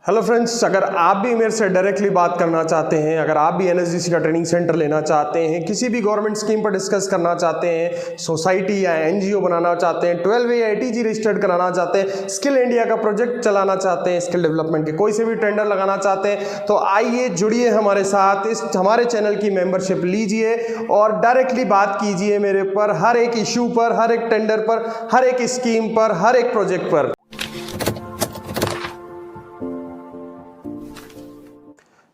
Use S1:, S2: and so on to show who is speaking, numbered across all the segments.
S1: Hello friends, अगर आप भी मेरे से डायरेक्टली बात करना चाहते हैं, अगर आप भी एनएसडीसी का ट्रेनिंग सेंटर लेना चाहते हैं, किसी भी गवर्नमेंट स्कीम पर डिस्कस करना चाहते हैं, सोसाइटी या एनजीओ बनाना चाहते हैं, 12A आईटीजी रजिस्टर्ड कराना चाहते हैं, स्किल इंडिया का प्रोजेक्ट चलाना चाहते हैं, स्किल डेवलपमेंट के कोई से भी टेंडर लगाना चाहते हैं, तो आइए जुड़िए हमारे साथ, इस हमारे चैनल की मेंबरशिप लीजिए और डायरेक्टली बात कीजिए मेरे पर, हर एक इशू पर, हर एक टेंडर पर, हर एक स्कीम पर, हर एक प्रोजेक्ट पर।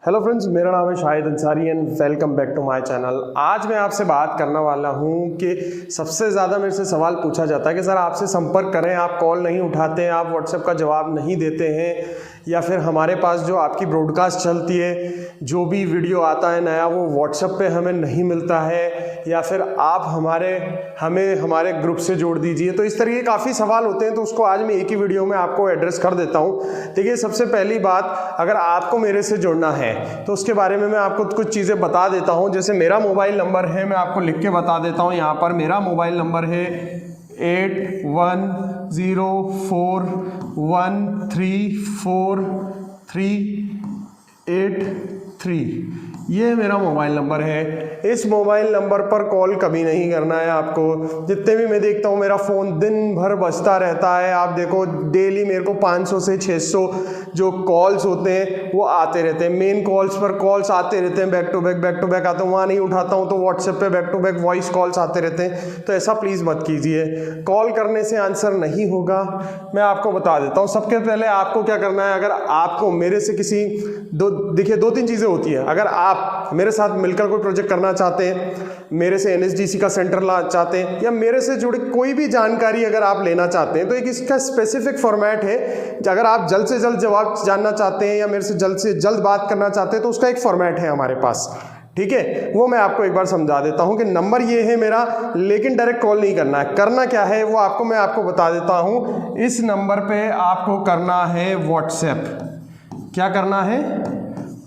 S1: हेलो फ्रेंड्स, मेरा नाम है Shahid Ansari and welcome back to my channel. आज मैं आपसे बात करने वाला हूं कि सबसे ज़्यादा मेरे से सवाल पूछा जाता है कि सर आपसे संपर्क करें, आप कॉल नहीं उठाते हैं, आप व्हाट्सएप का जवाब नहीं देते हैं, या फिर हमारे पास जो आपकी ब्रॉडकास्ट चलती है, जो भी वीडियो आता है नया, वो व्हाट्सएप पे हमें नहीं मिलता है, या फिर आप हमें हमारे ग्रुप से जोड़ दीजिए। तो इस तरह के काफ़ी सवाल होते हैं, तो उसको आज मैं एक ही वीडियो में आपको एड्रेस कर देता हूँ। देखिए, सबसे पहली बात, अगर आपको मेरे से जुड़ना है तो उसके बारे में मैं आपको कुछ चीज़ें बता देता हूं। जैसे मेरा मोबाइल नंबर है, मैं आपको लिख के बता देता हूं। यहाँ पर मेरा मोबाइल नंबर है 8104134383। ये मेरा मोबाइल नंबर है। इस मोबाइल नंबर पर कॉल कभी नहीं करना है आपको। जितने भी मैं देखता हूँ मेरा फ़ोन दिन भर बजता रहता है, आप देखो डेली मेरे को 500 से 600 जो कॉल्स होते हैं वो आते रहते हैं। मेन कॉल्स पर कॉल्स आते रहते हैं, बैक टू बैक आते हैं। वहाँ नहीं उठाता हूँ तो व्हाट्सएप पे back to back voice calls आते रहते हैं। तो ऐसा प्लीज़ मत कीजिए। कॉल करने से आंसर नहीं होगा, मैं आपको बता देता हूँ। सबसे पहले आपको क्या करना है, अगर आपको मेरे से देखिए दो तीन चीज़ें होती हैं। अगर आप मेरे साथ मिलकर कोई प्रोजेक्ट करना चाहते हैं, मेरे से एनएसडीसी का सेंटर ला चाहते हैं, या मेरे से जुड़ी कोई भी जानकारी अगर आप लेना चाहते हैं, तो एक इसका स्पेसिफिक फॉर्मेट है। अगर आप जल्द से जल्द जवाब जानना चाहते हैं या मेरे से जल्द बात करना चाहते हैं, तो उसका एक फॉर्मेट है हमारे पास, ठीक है। वो मैं आपको एक बार समझा देता हूं कि नंबर ये है मेरा, लेकिन डायरेक्ट कॉल नहीं करना है। करना क्या है वो मैं आपको बता देता हूं। इस नंबर पे आपको करना है व्हाट्सएप। क्या करना है?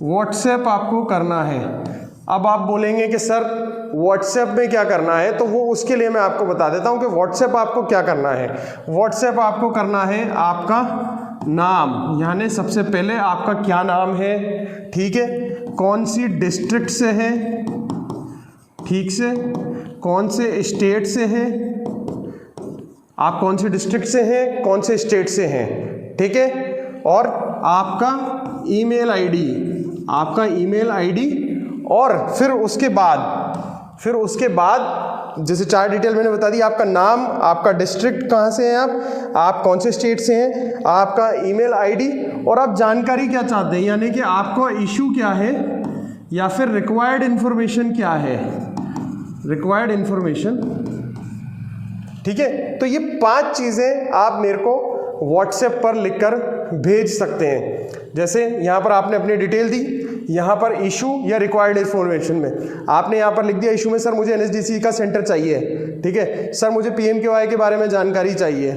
S1: व्हाट्सएप आपको करना है। अब आप बोलेंगे कि सर व्हाट्सएप में क्या करना है, तो वो उसके लिए मैं आपको बता देता हूं कि व्हाट्सएप आपको क्या करना है। व्हाट्सएप आपको करना है आपका नाम, यानी सबसे पहले आपका क्या नाम है, ठीक है, कौन सी डिस्ट्रिक्ट से है, ठीक से, कौन से स्टेट से है, आप कौन सी डिस्ट्रिक्ट से हैं, कौन से स्टेट से हैं, ठीक है, और आपका ईमेल आईडी, और फिर उसके बाद जैसे 4 डिटेल मैंने बता दी। आपका नाम, आपका डिस्ट्रिक्ट कहाँ से हैं, आप कौन से स्टेट से हैं, आपका ईमेल आईडी, और आप जानकारी क्या चाहते हैं, यानी कि आपका इशू क्या है या फिर रिक्वायर्ड इन्फॉर्मेशन क्या है, रिक्वायर्ड इन्फॉर्मेशन, ठीक है। तो ये 5 चीज़ें आप मेरे को व्हाट्सएप पर लिखकर भेज सकते हैं। जैसे यहाँ पर आपने अपनी डिटेल दी, यहाँ पर इशू या रिक्वायर्ड इन्फॉर्मेशन में आपने यहाँ पर लिख दिया इशू में, सर मुझे एनएसडीसी का सेंटर चाहिए, ठीक है, सर मुझे पीएमकेवाई के बारे में जानकारी चाहिए,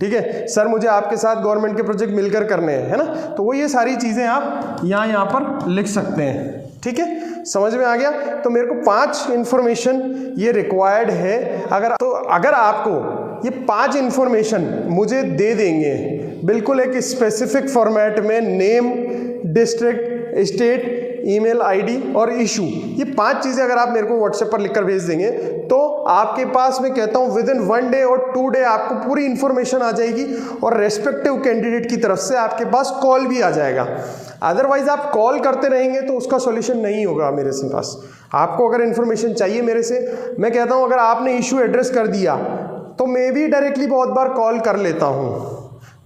S1: ठीक है, सर मुझे आपके साथ गवर्नमेंट के प्रोजेक्ट मिलकर करने हैं, है ना। तो वो ये सारी चीज़ें आप यहाँ पर लिख सकते हैं, ठीक है, समझ में आ गया। तो मेरे को 5 इन्फॉर्मेशन ये रिक्वायर्ड है। अगर आपको ये 5 इन्फॉर्मेशन मुझे दे देंगे बिल्कुल एक स्पेसिफिक फॉर्मेट में, name, district, state, email ID और इशू, ये 5 चीज़ें अगर आप मेरे को व्हाट्सएप पर लिखकर भेज देंगे, तो आपके पास मैं कहता हूँ विद इन 1 डे और 2 डे आपको पूरी इन्फॉर्मेशन आ जाएगी और रेस्पेक्टिव कैंडिडेट की तरफ से आपके पास कॉल भी आ जाएगा। अदरवाइज आप कॉल करते रहेंगे तो उसका सॉल्यूशन नहीं होगा मेरे से पास। आपको अगर इन्फॉर्मेशन चाहिए मेरे से, मैं कहता हूँ अगर आपने इशू एड्रेस कर दिया तो मैं भी डायरेक्टली बहुत बार कॉल कर लेता हूँ।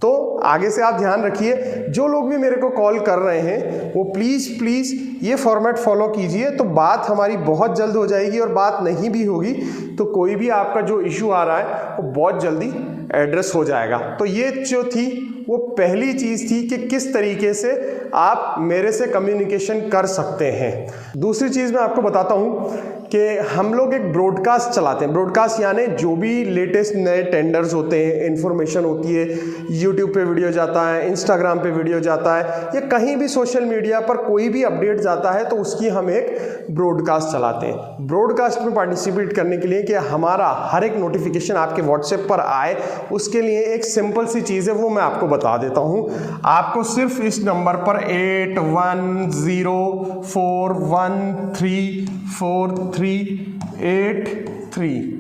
S1: तो आगे से आप ध्यान रखिए, जो लोग भी मेरे को कॉल कर रहे हैं वो प्लीज़ ये फॉर्मेट फॉलो कीजिए, तो बात हमारी बहुत जल्द हो जाएगी। और बात नहीं भी होगी तो कोई भी आपका जो इशू आ रहा है वो बहुत जल्दी एड्रेस हो जाएगा। तो ये जो थी वो पहली चीज़ थी कि किस तरीके से आप मेरे से कम्युनिकेशन कर सकते हैं। दूसरी चीज़ मैं आपको बताता हूँ कि हम लोग एक ब्रॉडकास्ट चलाते हैं। ब्रॉडकास्ट यानी जो भी लेटेस्ट नए टेंडर्स होते हैं, इन्फॉर्मेशन होती है, यूट्यूब पे वीडियो जाता है, इंस्टाग्राम पे वीडियो जाता है, या कहीं भी सोशल मीडिया पर कोई भी अपडेट जाता है तो उसकी हम एक ब्रॉडकास्ट चलाते हैं। ब्रॉडकास्ट में पार्टिसिपेट करने के लिए कि हमारा हर एक नोटिफिकेशन आपके व्हाट्सएप पर आए, उसके लिए एक सिंपल सी चीज़ है, वो मैं आपको बता देता हूँ। आपको सिर्फ इस नंबर पर 8104134383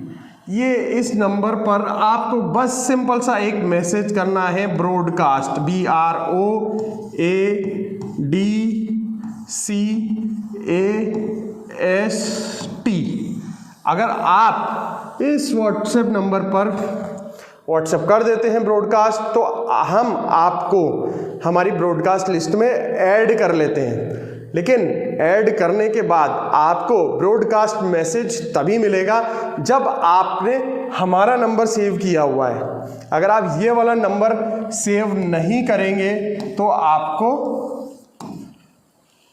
S1: ये इस नंबर पर आपको बस सिंपल सा एक मैसेज करना है, ब्रॉडकास्ट, BROADCAST। अगर आप इस व्हाट्सएप नंबर पर व्हाट्सएप कर देते हैं ब्रॉडकास्ट, तो हम आपको हमारी ब्रॉडकास्ट लिस्ट में ऐड कर लेते हैं। लेकिन ऐड करने के बाद आपको ब्रॉडकास्ट मैसेज तभी मिलेगा जब आपने हमारा नंबर सेव किया हुआ है। अगर आप ये वाला नंबर सेव नहीं करेंगे तो आपको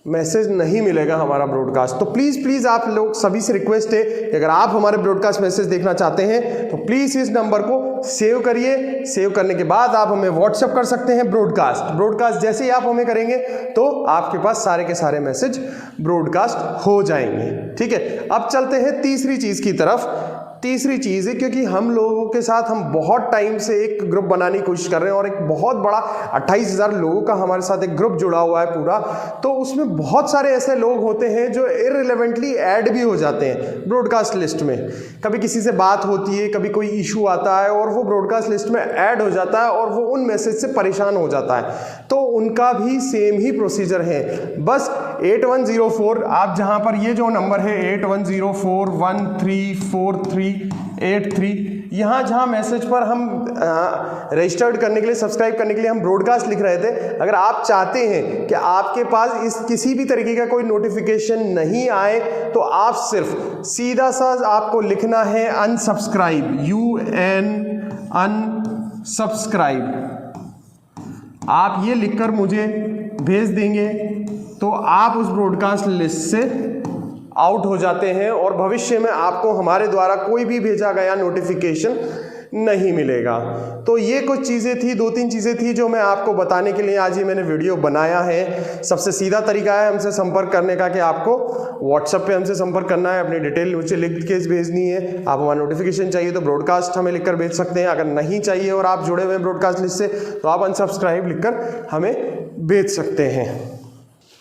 S1: मैसेज नहीं मिलेगा हमारा ब्रॉडकास्ट। तो प्लीज़ आप लोग सभी से रिक्वेस्ट है कि अगर आप हमारे ब्रॉडकास्ट मैसेज देखना चाहते हैं तो प्लीज़ इस नंबर को सेव करिए। सेव करने के बाद आप हमें व्हाट्सएप कर सकते हैं ब्रॉडकास्ट जैसे ही आप हमें करेंगे तो आपके पास सारे के सारे मैसेज ब्रॉडकास्ट हो जाएंगे। ठीक है, अब चलते हैं तीसरी चीज़ की तरफ। तीसरी चीज़ है, क्योंकि हम लोगों के साथ हम बहुत टाइम से एक ग्रुप बनाने की कोशिश कर रहे हैं और एक बहुत बड़ा 28,000 लोगों का हमारे साथ एक ग्रुप जुड़ा हुआ है पूरा, तो उसमें बहुत सारे ऐसे लोग होते हैं जो इररिलेवेंटली ऐड भी हो जाते हैं ब्रॉडकास्ट लिस्ट में। कभी किसी से बात होती है, कभी कोई इशू आता है और वो ब्रॉडकास्ट लिस्ट में ऐड हो जाता है और वो उन मैसेज से परेशान हो जाता है। तो उनका भी सेम ही प्रोसीजर है। बस 8104, आप जहाँ पर ये जो नंबर है 8104134383, यहाँ जहाँ मैसेज पर हम रजिस्टर्ड करने के लिए, सब्सक्राइब करने के लिए हम ब्रॉडकास्ट लिख रहे थे, अगर आप चाहते हैं कि आपके पास इस किसी भी तरीके का कोई नोटिफिकेशन नहीं आए तो आप सिर्फ सीधा सा आपको लिखना है अनसब्सक्राइब, अनसब्सक्राइब। आप ये लिखकर मुझे भेज देंगे तो आप उस ब्रॉडकास्ट लिस्ट से आउट हो जाते हैं और भविष्य में आपको हमारे द्वारा कोई भी भेजा गया नोटिफिकेशन नहीं मिलेगा। तो ये कुछ चीज़ें थी, 2-3 चीज़ें थी जो मैं आपको बताने के लिए आज ये मैंने वीडियो बनाया है। सबसे सीधा तरीका है हमसे संपर्क करने का कि आपको व्हाट्सएप पे हमसे संपर्क करना है, अपनी डिटेल मुझे लिख के भेजनी है। आप हमारा नोटिफिकेशन चाहिए तो ब्रॉडकास्ट हमें लिखकर भेज सकते हैं। अगर नहीं चाहिए और आप जुड़े हुए हैं ब्रॉडकास्ट लिस्ट से तो आप अनसब्सक्राइब लिखकर हमें भेज सकते हैं।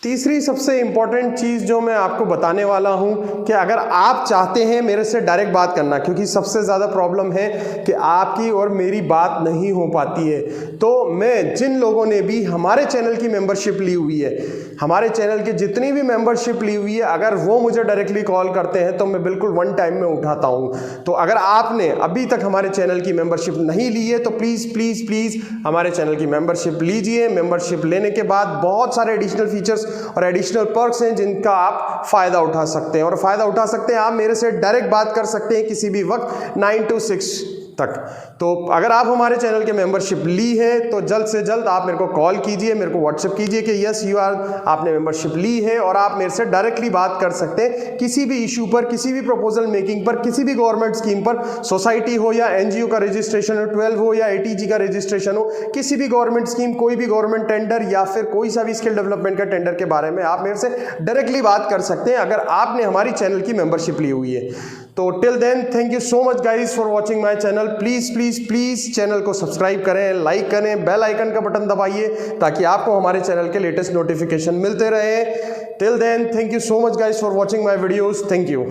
S1: तीसरी सबसे इम्पॉर्टेंट चीज़ जो मैं आपको बताने वाला हूं कि अगर आप चाहते हैं मेरे से डायरेक्ट बात करना, क्योंकि सबसे ज़्यादा प्रॉब्लम है कि आपकी और मेरी बात नहीं हो पाती है, तो मैं जिन लोगों ने भी हमारे चैनल की मेंबरशिप ली हुई है, हमारे चैनल की जितनी भी मेंबरशिप ली हुई है, अगर वो मुझे डायरेक्टली कॉल करते हैं तो मैं बिल्कुल वन टाइम में उठाता हूं। तो अगर आपने अभी तक हमारे चैनल की मेंबरशिप नहीं ली है तो प्लीज़ हमारे चैनल की मेंबरशिप लीजिए। मेंबरशिप लेने के बाद बहुत सारे एडिशनल फीचर्स और एडिशनल पर्क्स हैं जिनका आप फ़ायदा उठा सकते हैं। और फ़ायदा उठा सकते हैं, आप मेरे से डायरेक्ट बात कर सकते हैं किसी भी वक्त 9 to 6 तक। तो अगर आप हमारे चैनल के मेंबरशिप ली है तो जल्द से जल्द आप मेरे को कॉल कीजिए, मेरे को व्हाट्सएप कीजिए कि यस आपने मेंबरशिप ली है और आप मेरे से डायरेक्टली बात कर सकते हैं किसी भी इशू पर, किसी भी प्रपोजल मेकिंग पर, किसी भी गवर्नमेंट स्कीम पर, सोसाइटी हो या एनजीओ का रजिस्ट्रेशन हो, 12 हो या एटीजी का रजिस्ट्रेशन हो, किसी भी गवर्नमेंट स्कीम, कोई भी गवर्नमेंट टेंडर या फिर कोई सा भी स्किल डेवलपमेंट का टेंडर के बारे में आप मेरे से डायरेक्टली बात कर सकते हैं अगर आपने हमारी चैनल की मेंबरशिप ली हुई है। तो till then thank you so much guys for watching my channel. Please channel को सब्सक्राइब करें, लाइक करें, बेल आइकन का बटन दबाइए ताकि आपको हमारे चैनल के लेटेस्ट नोटिफिकेशन मिलते रहे। Till then thank you so much guys for watching my videos. Thank you.